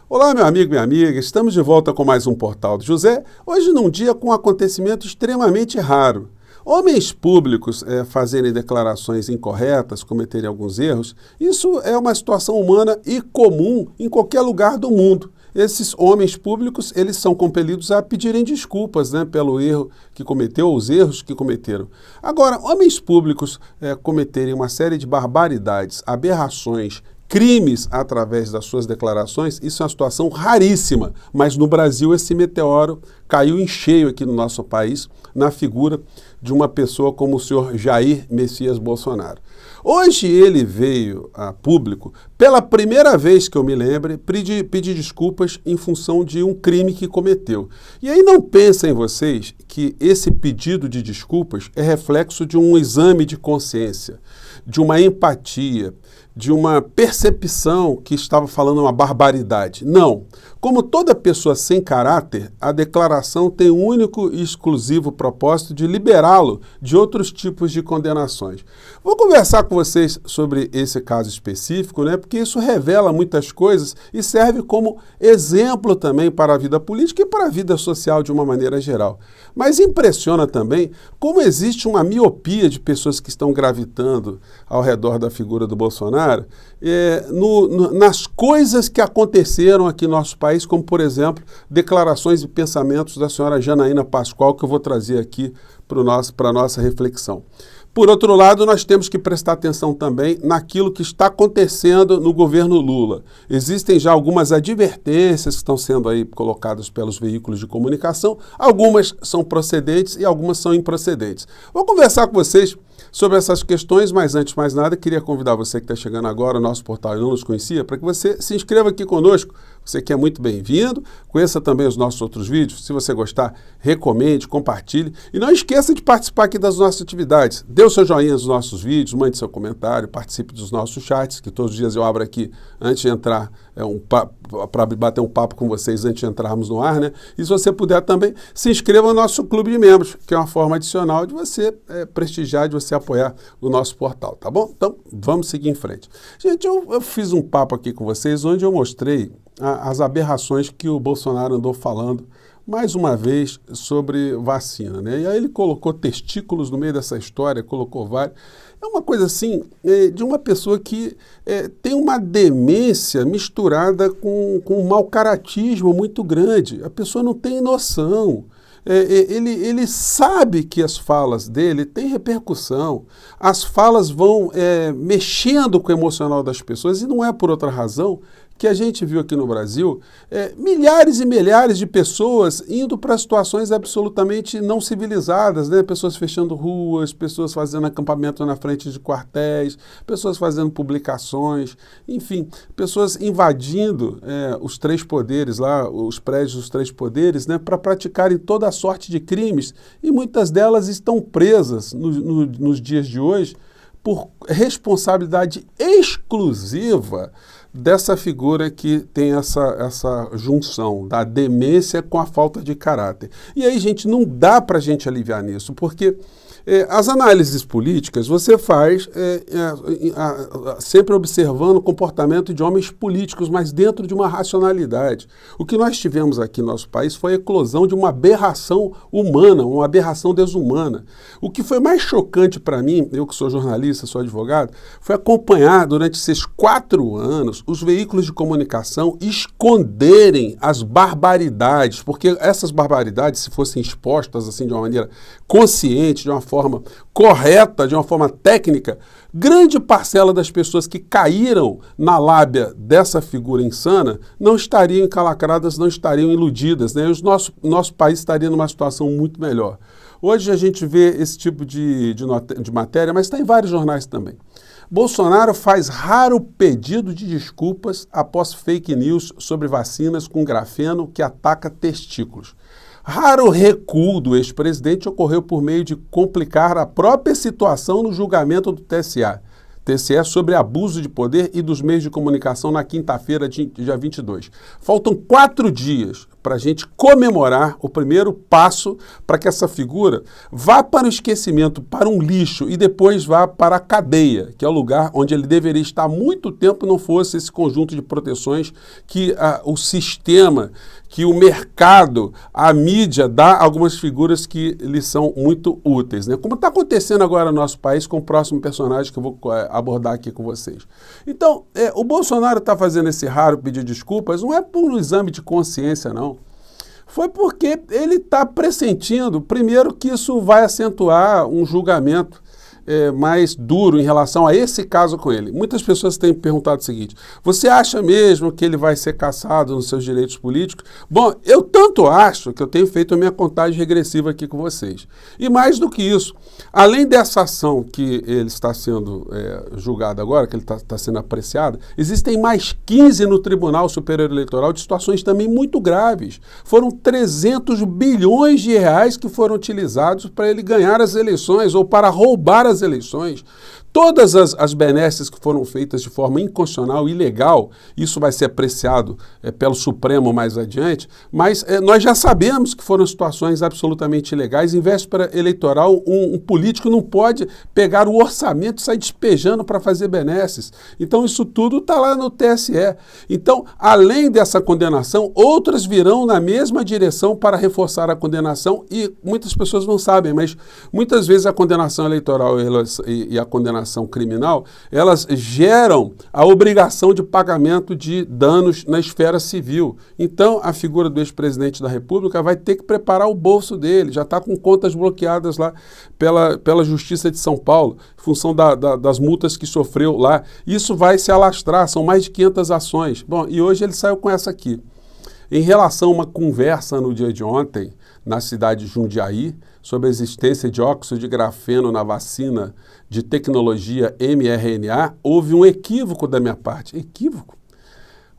Olá, meu amigo, minha amiga, estamos de volta com mais um Portal do José, hoje num dia com um acontecimento extremamente raro. Homens públicos fazerem declarações incorretas, cometerem alguns erros, isso é uma situação humana e comum em qualquer lugar do mundo. Esses homens públicos, eles são compelidos a pedirem desculpas, pelo erro que cometeu, ou os erros que cometeram. Agora, homens públicos cometerem uma série de barbaridades, aberrações, crimes através das suas declarações, isso é uma situação raríssima, mas no Brasil esse meteoro caiu em cheio aqui no nosso país, na figura de uma pessoa como o senhor Jair Messias Bolsonaro. Hoje ele veio a público, pela primeira vez que eu me lembre, pedir desculpas em função de um crime que cometeu. E aí não pensem vocês que esse pedido de desculpas é reflexo de um exame de consciência, de uma empatia, de uma percepção que estava falando uma barbaridade. Não. Como toda pessoa sem caráter, a declaração tem um único e exclusivo propósito de liberá-lo de outros tipos de condenações. Vou conversar com vocês sobre esse caso específico, porque isso revela muitas coisas e serve como exemplo também para a vida política e para a vida social de uma maneira geral. Mas impressiona também como existe uma miopia de pessoas que estão gravitando ao redor da figura do Bolsonaro, nas coisas que aconteceram aqui no nosso país, como, por exemplo, declarações e pensamentos da senhora Janaína Pascoal, que eu vou trazer aqui para a nossa reflexão. Por outro lado, nós temos que prestar atenção também naquilo que está acontecendo no governo Lula. Existem já algumas advertências que estão sendo aí colocadas pelos veículos de comunicação, algumas são procedentes e algumas são improcedentes. Vou conversar com vocês sobre essas questões, mas antes de mais nada, queria convidar você que está chegando agora ao nosso portal e não nos conhecia, para que você se inscreva aqui conosco. Você que é muito bem-vindo, conheça também os nossos outros vídeos. Se você gostar, recomende, compartilhe. E não esqueça de participar aqui das nossas atividades. Dê o seu joinha nos nossos vídeos, mande seu comentário, participe dos nossos chats, que todos os dias eu abro aqui antes de entrar, para bater um papo com vocês antes de entrarmos no ar, E se você puder também, se inscreva no nosso clube de membros, que é uma forma adicional de você prestigiar, de você apoiar o nosso portal, tá bom? Então, vamos seguir em frente. Gente, eu fiz um papo aqui com vocês, onde eu mostrei as aberrações que o Bolsonaro andou falando, mais uma vez, sobre vacina, E aí ele colocou testículos no meio dessa história, colocou vários. É uma coisa assim, de uma pessoa que tem uma demência misturada com um mau caratismo muito grande. A pessoa não tem noção. Ele sabe que as falas dele têm repercussão, as falas vão mexendo com o emocional das pessoas, e não é por outra razão que a gente viu aqui no Brasil milhares e milhares de pessoas indo para situações absolutamente não civilizadas, Pessoas fechando ruas, pessoas fazendo acampamento na frente de quartéis, pessoas fazendo publicações, enfim, pessoas invadindo os três poderes lá, os prédios dos três poderes, para praticarem toda a sorte de crimes, e muitas delas estão presas nos dias de hoje por responsabilidade exclusiva dessa figura que tem essa junção da demência com a falta de caráter. E aí, gente, não dá para a gente aliviar nisso, porque as análises políticas você faz sempre observando o comportamento de homens políticos, mas dentro de uma racionalidade. O que nós tivemos aqui no nosso país foi a eclosão de uma aberração humana, uma aberração desumana. O que foi mais chocante para mim, eu que sou jornalista, sou advogado, foi acompanhar durante esses 4 anos os veículos de comunicação esconderem as barbaridades, porque essas barbaridades, se fossem expostas assim de uma maneira consciente, de uma forma correta, de uma forma técnica, grande parcela das pessoas que caíram na lábia dessa figura insana não estariam encalacradas, não estariam iludidas, E o nosso país estaria numa situação muito melhor. Hoje a gente vê esse tipo de matéria, mas está em vários jornais também. Bolsonaro faz raro pedido de desculpas após fake news sobre vacinas com grafeno que ataca testículos. Raro recuo do ex-presidente ocorreu por meio de complicar a própria situação no julgamento do TSE sobre abuso de poder e dos meios de comunicação na quinta-feira, dia 22. Faltam 4 dias para a gente comemorar o primeiro passo para que essa figura vá para o esquecimento, para um lixo e depois vá para a cadeia, que é o lugar onde ele deveria estar há muito tempo, não fosse esse conjunto de proteções que o sistema, que o mercado, a mídia dá a algumas figuras que lhes são muito úteis, né? Como está acontecendo agora no nosso país com o próximo personagem que eu vou abordar aqui com vocês. Então, o Bolsonaro está fazendo esse raro pedido de desculpas, não é por um exame de consciência, não. Foi porque ele está pressentindo, primeiro, que isso vai acentuar um julgamento mais duro em relação a esse caso com ele. Muitas pessoas têm perguntado o seguinte: você acha mesmo que ele vai ser cassado nos seus direitos políticos? Bom, eu tanto acho que eu tenho feito a minha contagem regressiva aqui com vocês. E mais do que isso, além dessa ação que ele está sendo julgado agora, que ele está sendo apreciado, existem mais 15 no Tribunal Superior Eleitoral de situações também muito graves. Foram 300 bilhões de reais que foram utilizados para ele ganhar as eleições ou para roubar as eleições. Todas as benesses que foram feitas de forma inconstitucional e ilegal, isso vai ser apreciado pelo Supremo mais adiante, mas nós já sabemos que foram situações absolutamente ilegais. Em véspera eleitoral, um político não pode pegar o orçamento e sair despejando para fazer benesses. Então isso tudo está lá no TSE. Então, além dessa condenação, outras virão na mesma direção para reforçar a condenação e muitas pessoas não sabem, mas muitas vezes a condenação eleitoral e a condenação criminal, elas geram a obrigação de pagamento de danos na esfera civil. Então, a figura do ex-presidente da República vai ter que preparar o bolso dele, já está com contas bloqueadas lá pela Justiça de São Paulo, em função das multas que sofreu lá. Isso vai se alastrar, são mais de 500 ações. Bom, e hoje ele saiu com essa aqui. Em relação a uma conversa no dia de ontem, na cidade de Jundiaí, sobre a existência de óxido de grafeno na vacina de tecnologia mRNA, houve um equívoco da minha parte. Equívoco?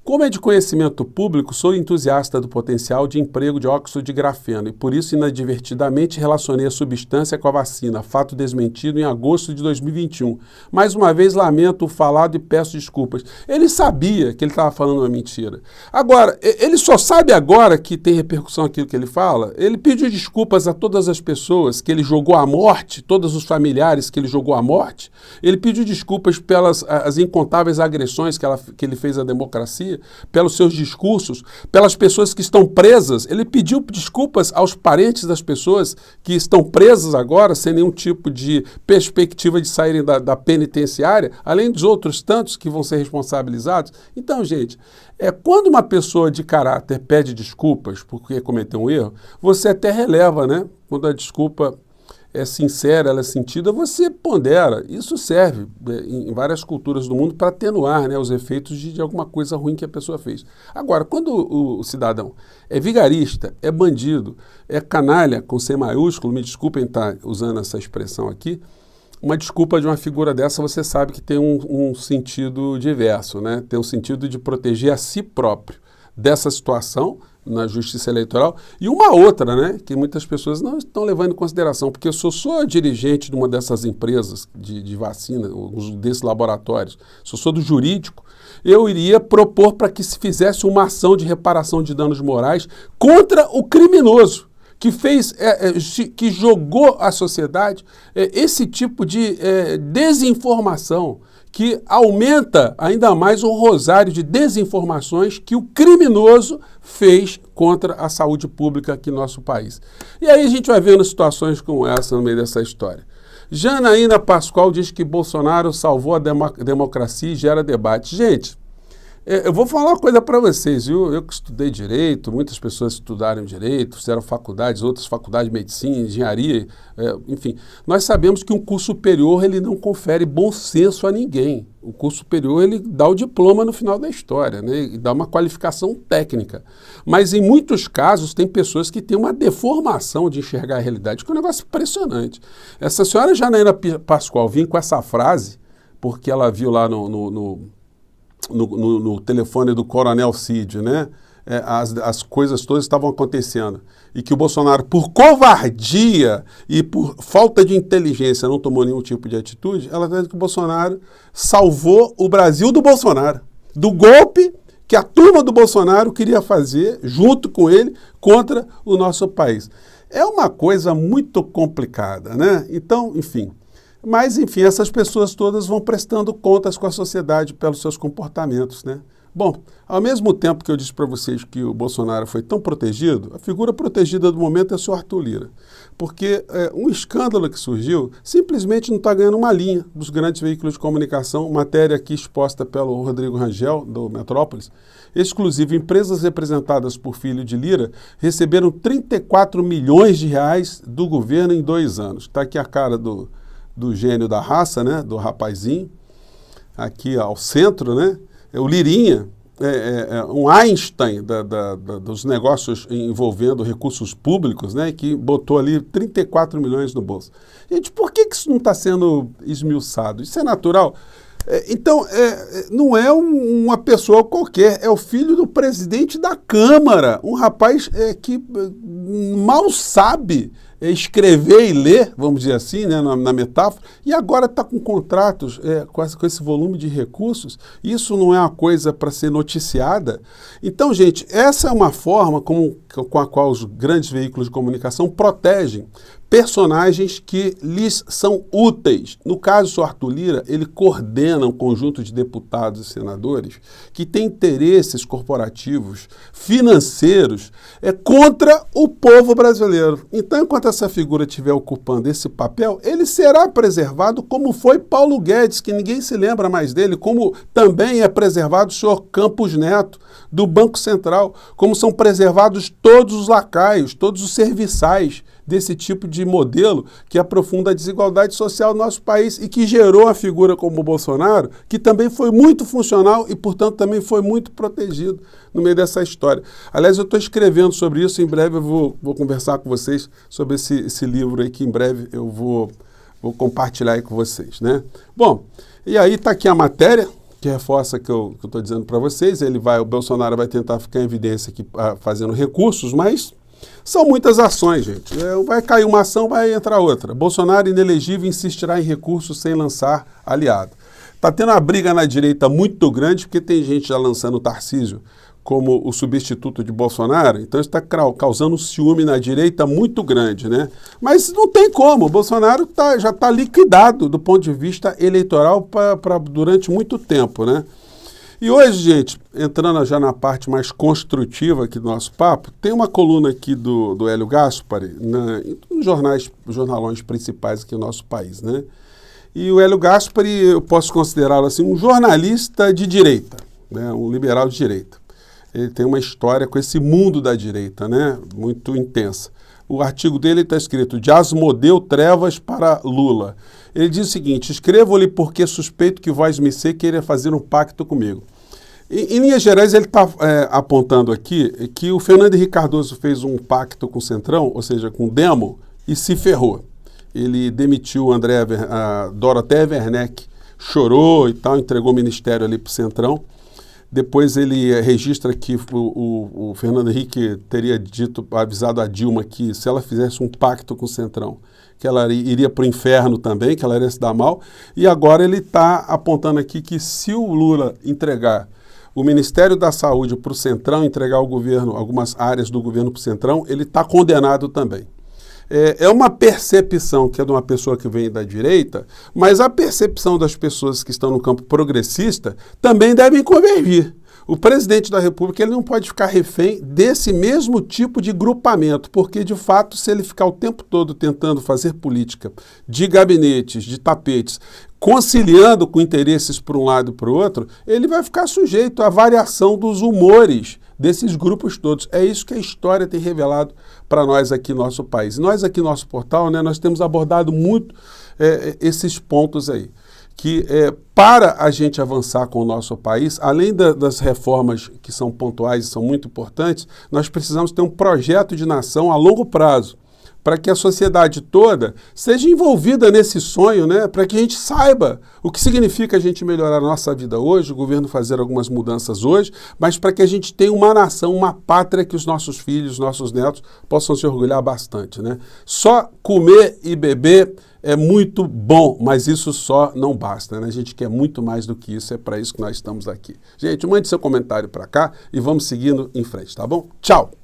Como é de conhecimento público, sou entusiasta do potencial de emprego de óxido de grafeno e por isso inadvertidamente relacionei a substância com a vacina, fato desmentido em agosto de 2021. Mais uma vez lamento o falado e peço desculpas. Ele sabia que ele estava falando uma mentira. Agora, ele só sabe agora que tem repercussão aquilo que ele fala? Ele pediu desculpas a todas as pessoas que ele jogou à morte, todos os familiares que ele jogou à morte. Ele pediu desculpas pelas as incontáveis agressões que ele fez à democracia, pelos seus discursos, pelas pessoas que estão presas. Ele pediu desculpas aos parentes das pessoas que estão presas agora, sem nenhum tipo de perspectiva de saírem da penitenciária, além dos outros tantos que vão ser responsabilizados. Então, gente, quando uma pessoa de caráter pede desculpas porque cometeu um erro, você até releva, né? Quando a desculpa é sincera, ela é sentida, você pondera. Isso serve em várias culturas do mundo para atenuar, né, os efeitos de alguma coisa ruim que a pessoa fez. Agora, quando o cidadão é vigarista, é bandido, é canalha, com C maiúsculo, me desculpem estar usando essa expressão aqui, uma desculpa de uma figura dessa você sabe que tem um sentido diverso, né? Tem um sentido de proteger a si próprio dessa situação na justiça eleitoral, e uma outra, né, que muitas pessoas não estão levando em consideração, porque se eu sou dirigente de uma dessas empresas de vacina, desses laboratórios, se eu sou do jurídico, eu iria propor para que se fizesse uma ação de reparação de danos morais contra o criminoso, que fez, que jogou à sociedade esse tipo de desinformação, que aumenta ainda mais o rosário de desinformações que o criminoso fez contra a saúde pública aqui no nosso país. E aí a gente vai vendo situações como essa no meio dessa história. Janaína Pascoal diz que Bolsonaro salvou a democracia e gera debate. Gente, eu vou falar uma coisa para vocês, viu? Eu que estudei Direito, muitas pessoas estudaram Direito, fizeram faculdades, outras faculdades de Medicina, Engenharia, enfim. Nós sabemos que um curso superior, ele não confere bom senso a ninguém. O curso superior, ele dá o diploma no final da história, né? E dá uma qualificação técnica. Mas, em muitos casos, tem pessoas que têm uma deformação de enxergar a realidade, que é um negócio impressionante. Essa senhora Janaína Pascoal vinha com essa frase, porque ela viu lá no telefone do Coronel Cid, né? As coisas todas estavam acontecendo. E que o Bolsonaro, por covardia e por falta de inteligência, não tomou nenhum tipo de atitude. Ela está dizendo que o Bolsonaro salvou o Brasil do Bolsonaro, do golpe que a turma do Bolsonaro queria fazer, junto com ele, contra o nosso país. É uma coisa muito complicada, né? Então, enfim. Mas, enfim, essas pessoas todas vão prestando contas com a sociedade pelos seus comportamentos, né? Bom, ao mesmo tempo que eu disse para vocês que o Bolsonaro foi tão protegido, a figura protegida do momento é o senhor Arthur Lira. Porque um escândalo que surgiu simplesmente não está ganhando uma linha dos grandes veículos de comunicação, matéria aqui exposta pelo Rodrigo Rangel, do Metrópolis. Exclusivo, empresas representadas por filho de Lira receberam 34 milhões de reais do governo em 2 anos. Está aqui a cara do gênio da raça, né, do rapazinho, aqui ao centro, né? O Lirinha, um Einstein dos negócios envolvendo recursos públicos, né, que botou ali 34 milhões no bolso. Gente, por que isso não está sendo esmiuçado? Isso é natural? Então, não é uma pessoa qualquer, é o filho do presidente da Câmara, um rapaz que mal sabe escrever e ler, vamos dizer assim, né, na metáfora, e agora está com contratos com esse volume de recursos. Isso não é uma coisa para ser noticiada. Então, gente, essa é uma forma com a qual os grandes veículos de comunicação protegem personagens que lhes são úteis. No caso do Arthur Lira, ele coordena um conjunto de deputados e senadores que têm interesses corporativos, financeiros, contra o povo brasileiro. Então, enquanto essa figura estiver ocupando esse papel, ele será preservado como foi Paulo Guedes, que ninguém se lembra mais dele, como também é preservado o senhor Campos Neto, do Banco Central, como são preservados todos os lacaios, todos os serviçais desse tipo de modelo que aprofunda a desigualdade social no nosso país e que gerou a figura como o Bolsonaro, que também foi muito funcional e, portanto, também foi muito protegido no meio dessa história. Aliás, eu estou escrevendo sobre isso, em breve eu vou conversar com vocês sobre esse livro aí, que em breve eu vou compartilhar aí com vocês, né? Bom, e aí está aqui a matéria, que reforça que eu estou dizendo para vocês. O Bolsonaro vai tentar ficar em evidência aqui fazendo recursos, mas são muitas ações, gente. Vai cair uma ação, vai entrar outra. Bolsonaro, inelegível, insistirá em recursos sem lançar aliado. Está tendo uma briga na direita muito grande, porque tem gente já lançando o Tarcísio como o substituto de Bolsonaro, então isso está causando um ciúme na direita muito grande, né? Mas não tem como, o Bolsonaro já está liquidado do ponto de vista eleitoral durante muito tempo, né? E hoje, gente, entrando já na parte mais construtiva aqui do nosso papo, tem uma coluna aqui do Hélio Gaspari, nos jornalões principais aqui do nosso país, né? E o Hélio Gaspari, eu posso considerá-lo assim, um jornalista de direita, né? Um liberal de direita. Ele tem uma história com esse mundo da direita, né? Muito intensa. O artigo dele está escrito: de Asmodeu Trevas para Lula. Ele diz o seguinte: escrevo-lhe porque suspeito que vós me sei queira fazer um pacto comigo. Em linhas gerais, ele está apontando aqui que o Fernando Henrique Cardoso fez um pacto com o Centrão, ou seja, com o Demo, e se ferrou. Ele demitiu a Dorothea Werneck, chorou e tal, entregou o ministério ali para o Centrão. Depois ele registra que o Fernando Henrique teria avisado a Dilma que se ela fizesse um pacto com o Centrão, que ela iria para o inferno também, que ela iria se dar mal. E agora ele está apontando aqui que se o Lula entregar o Ministério da Saúde para o Centrão, entregar o governo, algumas áreas do governo para o Centrão, ele está condenado também. É uma percepção que é de uma pessoa que vem da direita, mas a percepção das pessoas que estão no campo progressista também devem convergir. O presidente da República ele não pode ficar refém desse mesmo tipo de grupamento, porque, de fato, se ele ficar o tempo todo tentando fazer política de gabinetes, de tapetes, conciliando com interesses por um lado e para o outro, ele vai ficar sujeito à variação dos humores desses grupos todos. É isso que a história tem revelado para nós aqui no nosso país. E nós aqui no nosso portal, né, nós temos abordado muito esses pontos aí. Que para a gente avançar com o nosso país, além das reformas que são pontuais e são muito importantes, nós precisamos ter um projeto de nação a longo prazo, para que a sociedade toda seja envolvida nesse sonho, né? Para que a gente saiba o que significa a gente melhorar a nossa vida hoje, o governo fazer algumas mudanças hoje, mas para que a gente tenha uma nação, uma pátria que os nossos filhos, nossos netos possam se orgulhar bastante, né? Só comer e beber é muito bom, mas isso só não basta, né? A gente quer muito mais do que isso, é para isso que nós estamos aqui. Gente, mande seu comentário para cá e vamos seguindo em frente, tá bom? Tchau!